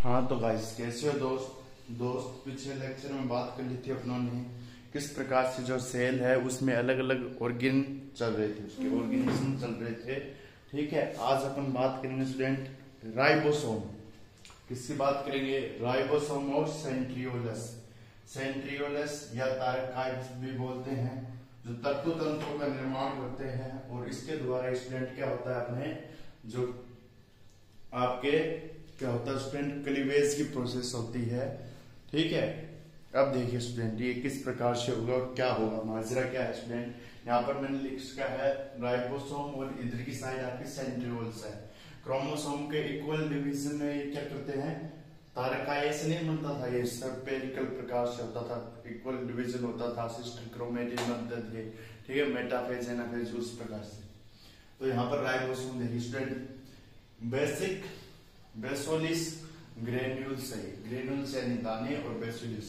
हाँ तो गाइस, कैसे हो दोस्त पिछले लेक्चर में बात कर ली थी अपनों ने किस प्रकार से जो सेल है उसमें अलग अलग ऑर्गेन चल रहे थे, उसके ऑर्गेनिज्म चल रहे थे। ठीक है, आज अपन बात करेंगे स्टूडेंट राइबोसोम। किसकी बात करेंगे? राइबोसोम और सेंट्रियोलस। सेंट्रियोलस या तारकाइड्स भी बोलते हैं, जो तत्व तंत्रों का निर्माण करते हैं। और इसके द्वारा स्टूडेंट क्या होता है, अपने जो आपके क्या होता है स्टूडेंट, क्लीवेज की प्रोसेस होती है। ठीक है, अब देखिए स्टूडेंट ये किस प्रकार से होगा और क्या होगा, माजरा क्या है स्टूडेंट। यहाँ पर मैंने लिखा है राइबोसोम और इधर की साइड आपकी सेंट्रियोल्स है। क्रोमोसोम के इक्वल डिवीजन में ये क्या करते हैं, तारकाएं से नहीं बनता था, ये सर्पेरिकल प्रकार से होता था, इक्वल डिवीजन होता था, सिस्टर क्रोमेटिन बनते थे। ठीक है, मेटाफेज एनाफेज उस प्रकार से। तो यहाँ पर राइबोसोम देखिए स्टूडेंट, बेसिक बेसोलिस ग्रेन्यूल्स है, ग्रेन्यूल्स यानी दाने और बेसोलिस।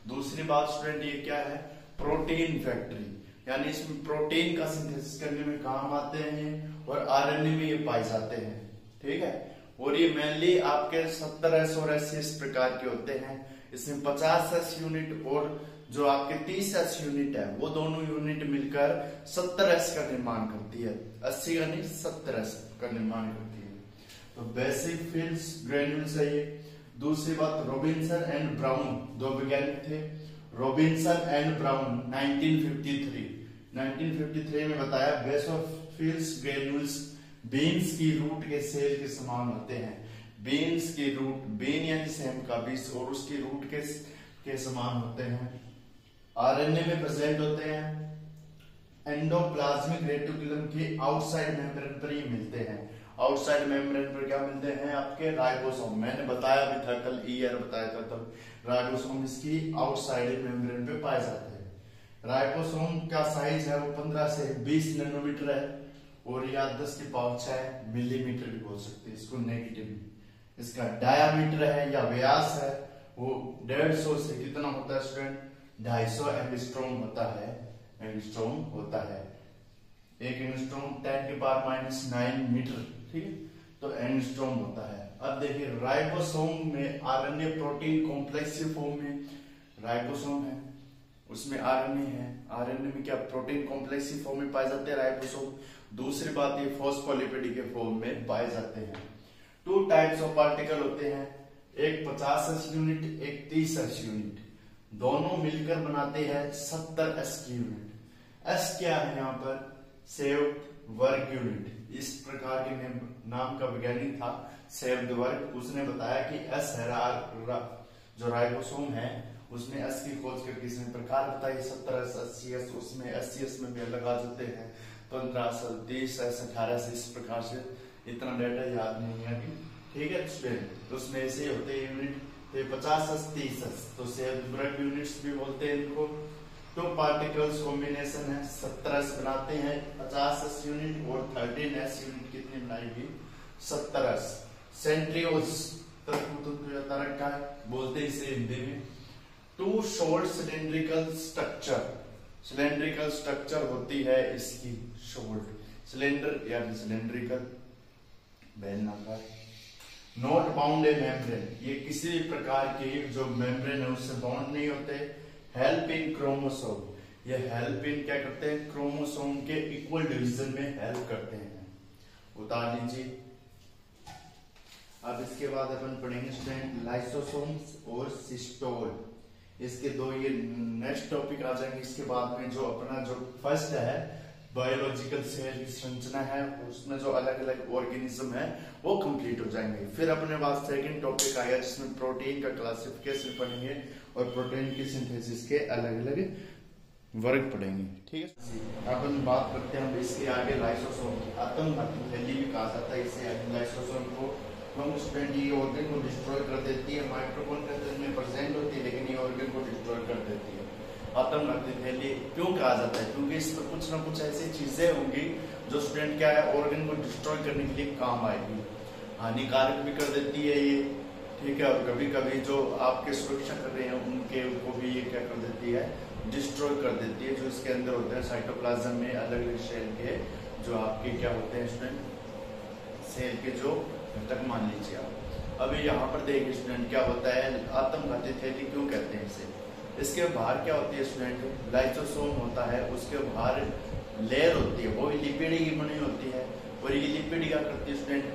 दूसरी बात स्टूडेंट ये क्या है, प्रोटीन फैक्ट्री, यानी इसमें प्रोटीन का सिंथेसिस करने में काम आते हैं और आरएनए में ये पाए जाते हैं। ठीक है, और ये मेनली आपके 70S और 80S प्रकार के होते हैं। इसमें 50S यूनिट और जो आपके 30S यूनिट है, वो दोनों यूनिट मिलकर 70S का निर्माण करती है। 80 का नहीं, 70S का निर्माण करती है। तो बेसिक फील्ड्स ग्रेन्यूल्स है ये। दूसरी बात, रॉबिन्सन एंड ब्राउन दो वैज्ञानिक थे, रॉबिन्सन एंड ब्राउन 1953 में बताया बेसोफिल्स ग्रेन्यूल्स बीन्स की रूट के सेल के समान होते हैं। बीन्स की रूट, बीन यानी सेम का बीज, और उसकी रूट के समान होते हैं, आरएनए में प्रेजेंट होते हैं, एंडोप्लाज्मिक रेटिकुलम के आउटसाइड मेम्ब्रेन पर ही मिलते हैं। आउटसाइड मेम्ब्रेन पर क्या मिलते हैं, आपके राइबोसोम। मैंने बताया भी था कल, ईयर बताया था तब, राइबोसोम इसकी आउटसाइड मेम्ब्रेन पे पाए जाते हैं। राइबोसोम का साइज है वो 15 से 20 नैनोमीटर है, और या 10 की पावर 6 मिलीमीटर भी बोल सकते हैं इसको नेगेटिव। इसका डायामीटर है या व्यास है वो 150 से कितना होता है स्टूडेंट, 250 एंगस्ट्रॉम होता है। एंगस्ट्रॉम होता है, एक एंगस्ट्रॉम 10 की पावर -9 मीटर। ठीक है, तो एंगस्ट्रॉम होता है। अब देखिए राइबोसोम में आरएनए प्रोटीन कॉम्प्लेक्स के फॉर्म में राइबोसोम है, उसमें आरएनए है। आरएनए में क्या प्रोटीन कॉम्प्लेक्स की फॉर्म में पाए जाते हैं राइबोसोम। दूसरी बात, ये फॉस्फोलिपिड के फॉर्म में पाए जाते हैं। 2 टाइप्स ऑफ पार्टिकल होते हैं, एक 50S यूनिट, एक 30S यूनिट। दोनों मिलकर बनाते हैं 70S की यूनिट। एस क्या है यहाँ पर, सेव्ड वर्ग यूनिट। इस प्रकार के नाम का वैज्ञानिक था सेव्ड वर्ग, उसने बताया कि एस है जो राइबोसोम है, उसने एस की खोज करके इसने प्रकार बताई 70S 80S, उसमें 80S में भी अलग आ जाते हैं, 15S 30S 18S, इस प्रकार से। इतना डेटा याद नहीं है अभी। ठीक है स्टूडेंट, तो उसमें ऐसे ही होते हैं यूनिट, तो 50S 30S, तो सेव्ड वर्ग यूनिट्स भी बोलते हैं इनको। 2 पार्टिकल्स कॉम्बिनेशन है, 70S बनाते हैं 50S यूनिट, और 13S यूनिट कितनी बनाएगी, 70S। सेंट्रियोल्स तरक्का बोलते हैं इसे हिंदी में। 2 short cylindrical structure, cylindrical structure होती है इसकी शॉर्ट, सिलेंडर यानी सिलेंड्रिकल, बेलनाकार। नॉट बाउंड ए मेम्ब्रेन, ये किसी भी प्रकार के जो मेम्ब्रेन है उससे बाउंड नहीं होते। हेल्प इन क्रोमोसोम, ये हेल्प इन क्या करते हैं, क्रोमोसोम के इक्वल डिवीजन में हेल्प करते हैं। उतार लीजिए। अब इसके बाद अपन पढ़ेंगे स्टूडेंट लाइसोसोम्स और सिस्टोल। इसके दो ये नेक्स्ट टॉपिक आ जाएंगे। इसके बाद में जो अपना जो फर्स्ट है बायोलॉजिकल सेल की संरचना है, उसमें जो अलग अलग ऑर्गेनिज्म है वो कंप्लीट हो जाएंगे। फिर अपने पास सेकंड टॉपिक आया जिसमें प्रोटीन का क्लासिफिकेशन पढ़ेंगे और प्रोटीन की सिंथेसिस के अलग अलग वर्ग पढ़ेंगे। ठीक है, अपन बात करते हैं इसके आगे लाइसोसोम की। आत्मघाती थैली भी कहा जाता है इसे। लाइसोसोम को हम स्टूडेंट ये ऑर्गन को डिस्ट्रॉय कर देती है, माइटोकॉन्ड्रिया में प्रेजेंट होती है, लेकिन ये ऑर्गन को डिस्ट्रॉय कर देती है। आत्मघाती थैली क्यों कहा जाता है, क्योंकि इसमें कुछ ना कुछ ऐसी चीजें होंगी जो स्टूडेंट क्या है, ऑर्गन को डिस्ट्रॉय करने के लिए काम आएगी। हानिकारक भी कर देती है ये। ठीक है, और कभी कभी जो आपके सुरक्षा कर रहे हैं उनके को भी ये क्या कर देती है, डिस्ट्रॉय कर देती है। जो इसके अंदर होते हैं साइटोप्लाज्म में अलग अलग सेल के, जो आपके क्या होते हैं स्टूडेंट, सेल के जो घटक मान लीजिए आप, अभी यहाँ पर देखिए स्टूडेंट क्या होता है, आत्मघाती थैली क्यों कहते हैं इसे। इसके बाहर क्या होती है स्टूडेंट, लाइसोसोम होता है, उसके बाहर लेयर होती है, वो लिपिड की बनी होती है। और ये लिपिड क्या करती है स्टूडेंट,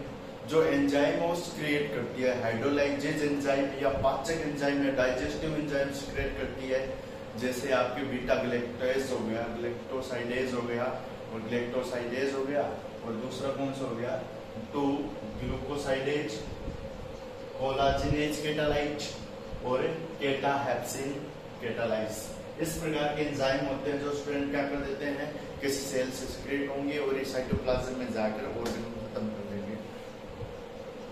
जो एंजाइम्स क्रिएट करती है, हाइड्रोलाइजेज एंजाइम या पाचक एंजाइम या डाइजेस्टिव एंजाइम्स क्रिएट करती है। जैसे आपके बीटा ग्लैक्टोएज हो गया, ग्लैक्टोसाइडेज हो गया और ग्लैक्टोसाइडेज हो गया, और दूसरा कौन सा हो गया, 2 ग्लूकोसाइडेज, कोलाजिनेज कैटालाइट और केटाहेप्सिन कैटालाइज। इस प्रकार के एंजाइम होते हैं जो स्टूडेंट क्या कर देते हैं, किसी सेल से सिक्रेट होंगे और साइटोप्लाज्म में जाकर ऑर्गन को खत्म कर देंगे।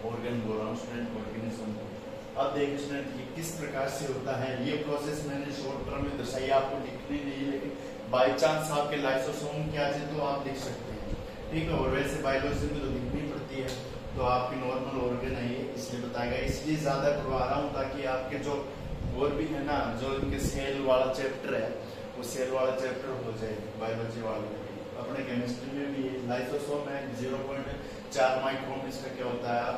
ऑर्गन बोल रहा हूँ स्टूडेंट, ऑर्गेनिज्म। अब देखिए स्टूडेंट ये किस प्रकार से होता है, ये प्रोसेस मैंने शॉर्ट टर्म में दर्शाई, आपको लिखनी नहीं, लेकिन बाय चांस आपके लाइसोसोम क्या है तो आप लिख सकते हैं, ठीक है। और वैसे बायोलॉजी में तो लिखनी पड़ती है, तो आपकी नॉर्मल ऑर्गन है ये, इसलिए बताएगा, इसलिए ज्यादा करवा रहा हूँ ताकि आपके जो और भी है ना, जो इनके सेल वाला चैप्टर है वो सेल वाला चैप्टर हो जाए बायोलॉजी वाले में। अपने केमिस्ट्री में भी लाइसोसोम है 0.4 माइक्रोन, इसका क्या होता है, आप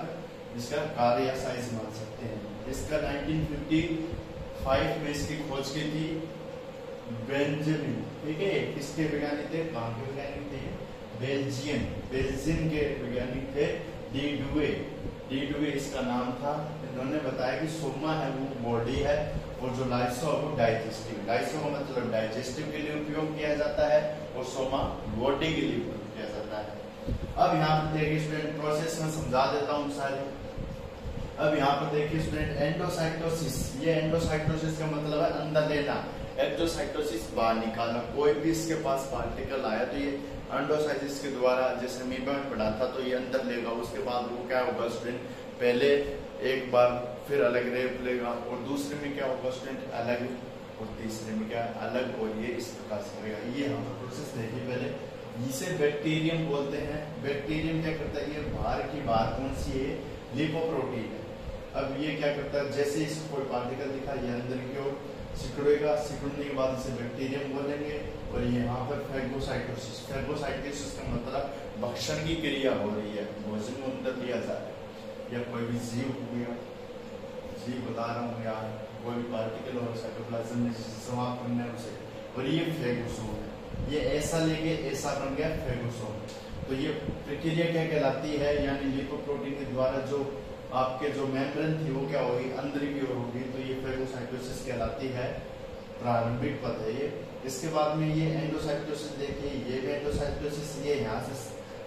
इसका कार्य या साइज मान सकते हैं। इसका 1955 में इसकी खोज की थी बेंजामिन, ठीक है। किसके वैज्ञानिक थे, कहाँ के वैज्ञानिक थे, बेल्जियम के वैज्ञानिक थे डी डुवे इसका नाम था। इन्होंने बताया कि सोमा है वो बॉडी है और जो लाइसो है वो डाइजेस्टिव। लाइसो का मतलब डाइजेस्टिव के लिए उपयोग किया जाता है और सोमा बॉडी के लिए उपयोग किया जाता है। अब यहाँ पर देखिए स्टूडेंट प्रोसेस में समझा देता हूँ सारे। अब यहाँ पर देखिए स्टूडेंट एंडोसाइटोसिस, ये एंडोसाइटोसिस का मतलब है अंदर लेना, एक्सोसाइटोसिस बाहर निकालना। कोई भी इसके पास पार्टिकल आया तो ये एंडोसाइटोसिस के द्वारा, जैसे अमीबा में पढ़ा था, तो ये अंदर लेगा। उसके बाद वो क्या होगा स्टूडेंट, पहले एक बार फिर अलग रेप लेगा और दूसरे में क्या होगा स्टूडेंट अलग, और तीसरे में क्या अलग, और ये इस प्रकार से करेगा। ये हम प्रोसेस देखिए पहले, इसे बैक्टीरियम बोलते हैं। बैक्टीरियम क्या करता है, ये बाहर की बाहर कौन सी है, लिपोप्रोटीन है। अब ये क्या करता है, जैसे इसको कोई पार्टिकल दिखा, ये अंदर की ओर सिकुड़ेगा, सिकुड़ने के बाद इसे बैक्टीरियम बोलेंगे। और यहाँ पर फैगोसाइटोसिस, फैगोसाइटोसिस का मतलब भक्षण की क्रिया हो रही है, भोजन को अंदर लिया जा रहा है, या कोई भी जीव हो गया, जीव बता रहा हूँ, या कोई भी पार्टिकल और साइटोप्लाज्म में समाप्त करना है उसे, और ये फैगोसोम है। ये ऐसा लेके ऐसा बन गया फैगोसोम। तो ये प्रक्रिया क्या कहलाती है, यानी लिपोप्रोटीन के द्वारा जो आपके जो मेम्ब्रेन थी वो क्या होगी, अंदर की ओर होगी, तो ये फैगोसाइटोसिस कहलाती है, प्रारंभिक पद है ये। इसके बाद में ये एंडोसाइटोसिस देखिए, ये भी एंडोसाइटोसिस, ये यहाँ से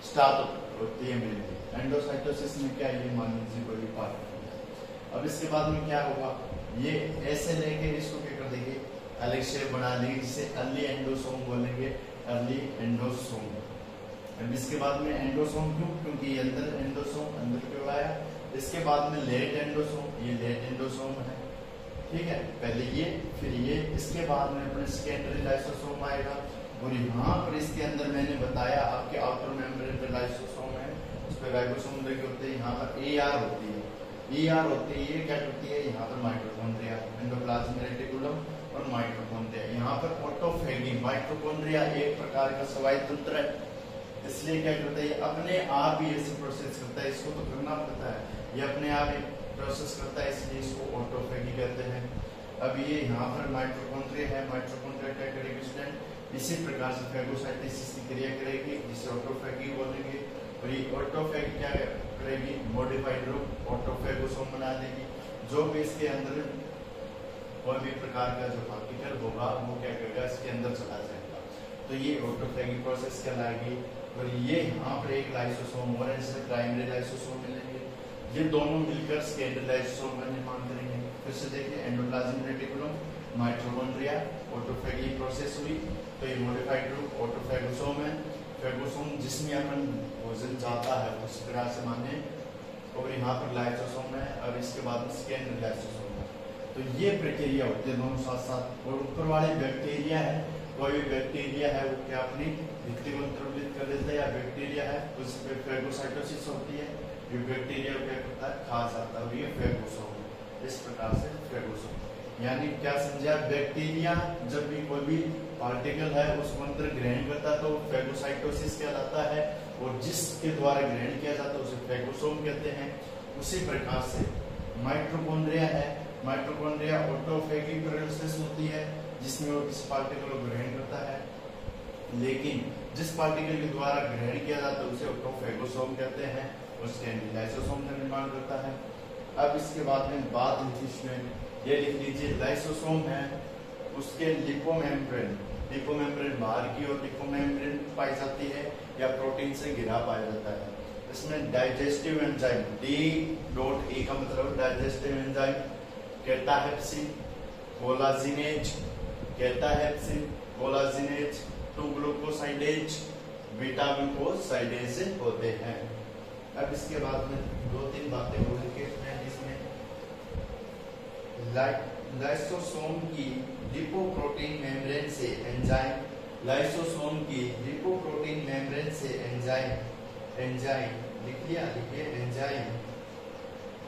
स्टार्ट होती है मिलती है। एंडोसाइटोसिस में क्या, ये मान लीजिए कोई पार्ट। अब इसके बाद में क्या होगा, ये ऐसे लेके इसको क्या कर देंगे, अलग शेप बना देंगे, जिसे अर्ली एंडोसोम बोलेंगे, अर्ली एंडोसोम। अब इसके बाद में एंडोसोम क्यों, क्योंकि अंदर एंडोसोम अंदर क्यों आया। इसके बाद में लेट एंडोसोम, ये लेट एंडोसोम है, ठीक है, पहले ये फिर ये। इसके बाद में अपने सेकेंडरी लाइसोसोम आएगा, और यहाँ पर इसके अंदर मैंने बताया आपके आउटर मेम्ब्रेन पे लाइसोसोम है, उस पर राइबोसोम लगे होते हैं, यहाँ पर AR होती है, ER होती है, ये क्या करती है, यहाँ पर माइटोकॉन्ड्रिया, एंडोप्लाज्मिक रेटिकुलम और माइटोकॉन्ड्रिया। यहाँ पर ऑटोफेगी, माइटोकॉन्ड्रिया एक प्रकार का स्वायत्त तंत्र है, इसलिए क्या करता है, अपने आप ही ऐसे प्रोसेस करता है, इसको तो करना पड़ता है, ये अपने आप ही प्रोसेस करता है, इसलिए इसको ऑटोफेगी कहते हैं। अब ये यहाँ पर माइटोकॉन्ड्रिया है, माइटोकॉन्ड्रिया क्या करेगी स्टूडेंट, इसी प्रकार से फैगोसाइटोसिस की क्रिया करेगी, जिसे ऑटोफेगी बोलेंगे। और ये ऑटोफेगी क्या करेगी, मॉडिफाइड रूप ऑटोफेगोसोम बना देगी, जो भी इसके अंदर कोई भी प्रकार का जो पार्टिकल होगा वो क्या करेगा, इसके अंदर चला जाएगा, तो ये ऑटोफेगी प्रोसेस कहलाएगी। और ये यहाँ पर एक लाइसोसोम और इसमें प्राइमरी लाइसोसोम मिलेंगे, ये दोनों मिलकर सेकेंडरी लाइसोसोम का निर्माण करेंगे। फिर से देखिए, endoplasmic reticulum, mitochondria, autophagy process हुई, तो ये मॉडिफाइड रूप ऑटोफेगोसोम है। फेगोसोम जिसमें अपन भोजन जाता है उस तरह से माने, और यहाँ पर लाइसोसोम है, और इसके बाद में सेकेंडरी लाइसोसोम है। तो ये प्रक्रिया होती है दोनों साथ साथ। और ऊपर वाले बैक्टीरिया है, कोई भी बैक्टीरिया है वो क्या अपनी भित्ति को द्रवित कर देता है, या बैक्टीरिया है उस पर फैगोसाइटोसिस होती है, ये बैक्टीरिया क्या करता है, खा जाता है, ये फैगोसोम। इस प्रकार से फैगोसोम यानी क्या समझा, बैक्टीरिया जब भी कोई भी पार्टिकल है उसको अंदर ग्रहण करता है तो फैगोसाइटोसिस कहलाता है, और जिसके द्वारा ग्रहण किया जाता है उसे फैगोसोम कहते हैं। उसी प्रकार से माइटोकॉन्ड्रिया है, माइटोकॉन्ड्रिया ऑटोफेगी प्रोसेस होती है जिसमें वो किसी पार्टिकल को ग्रहण करता है, लेकिन जिस पार्टिकल के द्वारा ग्रहण किया जाता है उसे ऑटोफेगोसोम कहते हैं, उसके लाइसोसोम का निर्माण करता है। अब इसके बाद में बात लिखिए, ये लिख लीजिए लाइसोसोम है, उसके लिपोमेम्ब्रेन, लिपोमेम्ब्रेन बाहर की और लिपोमेम्ब्रेन पाई जाती है या प्रोटीन से घिरा पाया जाता है। इसमें डाइजेस्टिव एंजाइम D.E का मतलब डाइजेस्टिव एंजाइम, कैटाहेप्सिन, कोलाजिनेज, कैटाहेप्सिन, कोलाजिनेज, 2-ग्लूकोसाइडेज, बीटा ग्लूकोसाइडेज होते हैं। अब इसके बाद में 2-3 बातें हो लिखे इसमें लाइसोसोम की लिपोप्रोटीन मेम्ब्रेन से एंजाइम, लाइसोसोम की लिपोप्रोटीन मेम्ब्रेन से एंजाइम लिख लिया, लिखिए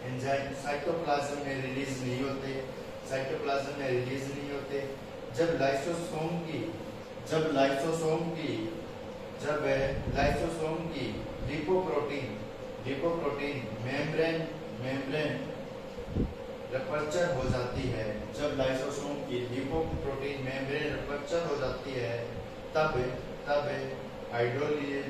एंजाइम साइटोप्लाज्म में रिलीज नहीं होते, साइटोप्लाज्म में रिलीज नहीं होते। जब लाइसोसोम की लिपोप्रोटीन मेम्ब्रेन रपर्चर हो जाती है, जब लाइसोसोम की लिपोप्रोटीन मेम्ब्रेन रपर्चर हो जाती है तब हाइड्रोलेज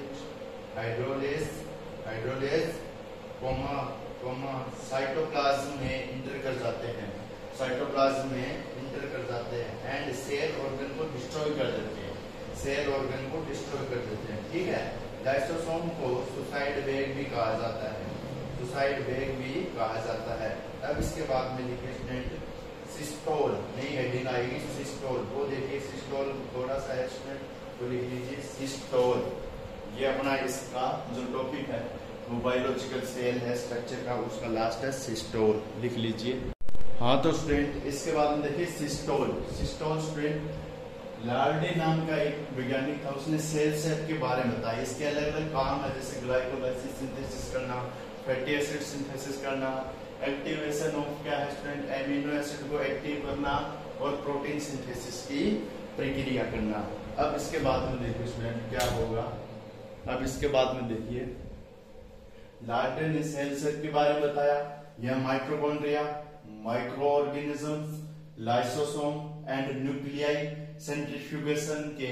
साइटोप्लाज्म में इंटर कर जाते हैं, साइटोप्लाज्म में इंटर कर जाते हैं एंड सेल ऑर्गन को डिस्ट्रॉय कर देते हैं, सेल ऑर्गन को डिस्ट्रॉय कर देते हैं। ठीक है, लाइसोसोम को सुसाइड बैग भी कहा जाता है, सुसाइड बैग भी कहा जाता है। अब इसके बाद में लिखिए स्टूडेंट सिस्टोल, नई हेडिंग आएगी सिस्टोल, वो देखिए सिस्टोल थोड़ा सा है स्टूडेंट, तो लिख लीजिए सिस्टोल। ये अपना इसका जो टॉपिक है वो बायोलॉजिकल सेल है स्ट्रक्चर का, उसका लास्ट है सिस्टोल, लिख लीजिए। हाँ तो स्टूडेंट इसके बाद में देखिए सिस्टोल स्टूडेंट लार्डे नाम का एक वैज्ञानिक था, उसने सेल सेट के बारे में बताया। इसके अलग अलग काम है, जैसे ग्लाइकोलाइसिस सिंथेसिस करना, फैटी एसिड सिंथेसिस करना, एक्टिवेशन ऑफ क्या है स्टूडेंट एमिनो एसिड को एक्टिव करना और प्रोटीन सिंथेसिस की प्रक्रिया करना। अब इसके बाद में देखिए स्टूडेंट क्या होगा, अब इसके बाद में देखिए लार्डे ने सेल सेट के बारे में बताया। यह mitochondria, micro organisms, lysosome and nuclei centrifugation के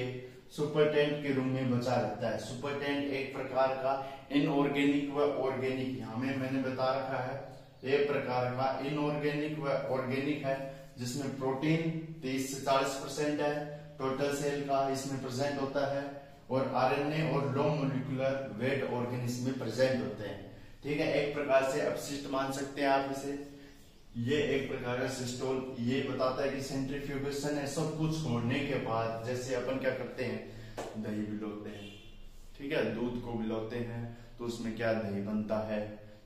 सुपरटेंट के रूप में बचा रहता है। सुपरटेंट एक प्रकार का इनऑर्गेनिक व ऑर्गेनिक, यहाँ में मैंने बता रखा है, एक प्रकार का इनऑर्गेनिक व ऑर्गेनिक है जिसमें प्रोटीन 30 से 40% है टोटल सेल का इसमें प्रेजेंट होता है, और आरएनए और लो मोलिकुलर वेट ऑर्गेनिज्म में प्रेजेंट होते हैं। ठीक है, एक प्रकार से अपशिष्ट मान सकते हैं आप इसे। ये एक प्रकार का सिस्टोल, ये बताता है कि सेंट्रीफ्यूगेशन है, सब कुछ होने के बाद जैसे अपन क्या करते हैं दही भिगोते हैं, ठीक है, दूध को भिगोते हैं तो उसमें क्या दही बनता है,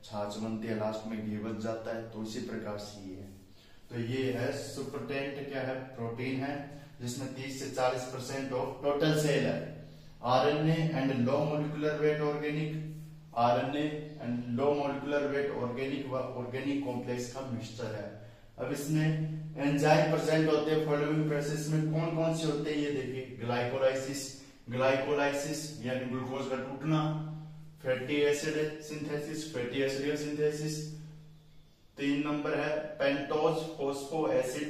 छाछ बनती है, लास्ट में घी बच जाता है, तो इसी प्रकार से ये है। तो ये है सुपरटेंट, क्या है प्रोटीन है जिसमें 30 से 40% ऑफ टोटल सेल है। RNA and low molecular weight organic, RNA and low molecular weight organic व ऑर्गेनिक कॉम्प्लेक्स का मिक्सचर है। अब इसमें एंजाइम प्रेजेंट होते हैं फॉलोइंग प्रोसेस में, कौन कौन से होते हैं ये देखिए, ग्लाइकोलाइसिस यानी ग्लूकोज का टूटना, फैटी एसिड सिंथेसिस, 3 नंबर है पेंटोज फॉस्फो एसिड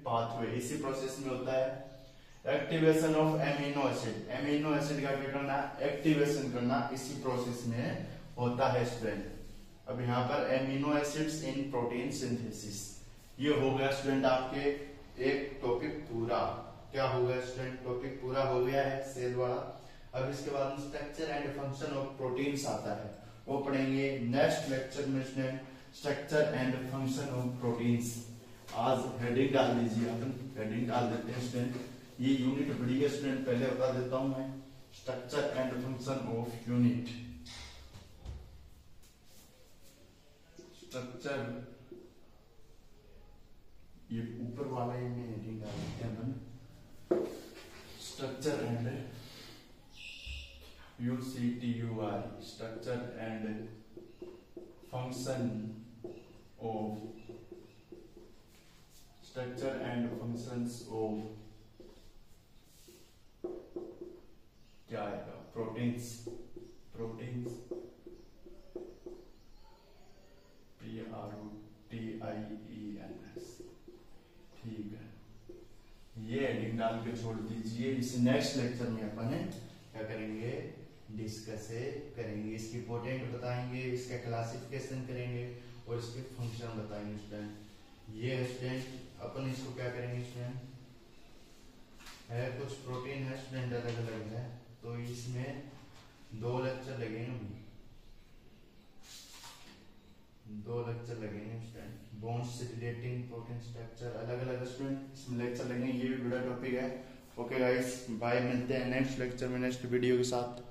पाथवे, इसी प्रोसेस में होता है। Activation of amino acid, amino acid का क्या करना, एक्टिवेशन करना, इसी प्रोसेस में होता है स्टूडेंट। अब यहाँ पर एमिनो एसिड्स इन प्रोटीन सिंथेसिस, ये हो गया स्टूडेंट आपके एक टॉपिक पूरा। क्या हो गया स्टूडेंट, टॉपिक पूरा हो गया है सेल वाला। अब इसके बाद structure and function of proteins आता है, वो पढ़ेंगे नेक्स्ट लेक्चर में student, structure and function of proteins. आज हेडिंग डाल दीजिए, अपन हेडिंग डाल देते हैं स्टूडेंट, ये यूनिट बड़ी है स्टूडेंट, पहले बता देता हूं मैं, structure and function of unit. Structure, ये ऊपर वाला ही में हेडिंग डाल देते हैं अपन, structure and UCTUR, structure and function of, structure and functions of क्या आएगा, प्रोटीन्स, प्रोटीन्स, PROTIENS। ठीक है, ये हेडिंग डाल के छोड़ दीजिए। इस नेक्स्ट लेक्चर में अपन क्या करेंगे, डिस्कस करेंगे, इसकी पोटेंट बताएंगे, इसका क्लासिफिकेशन करेंगे और इसके फंक्शन बताएंगे स्टूडेंट। ये स्टूडेंट अपन इसको क्या करेंगे स्टूडेंट, है कुछ प्रोटीन है स्टूडेंट अलग अलग है, तो इसमें 2 लेक्चर लगेंगे, 2 लेक्चर लगेंगे स्टूडेंट। बॉन्ड्स से रिलेटिंग प्रोटीन स्ट्रक्चर अलग अलग स्टूडेंट इसमें लेक्चर लगेंगे, ये भी बड़ा टॉपिक है। ओके गाइस, बाय, मिलते हैं नेक्स्ट लेक्चर में नेक्स्ट वीडियो के साथ।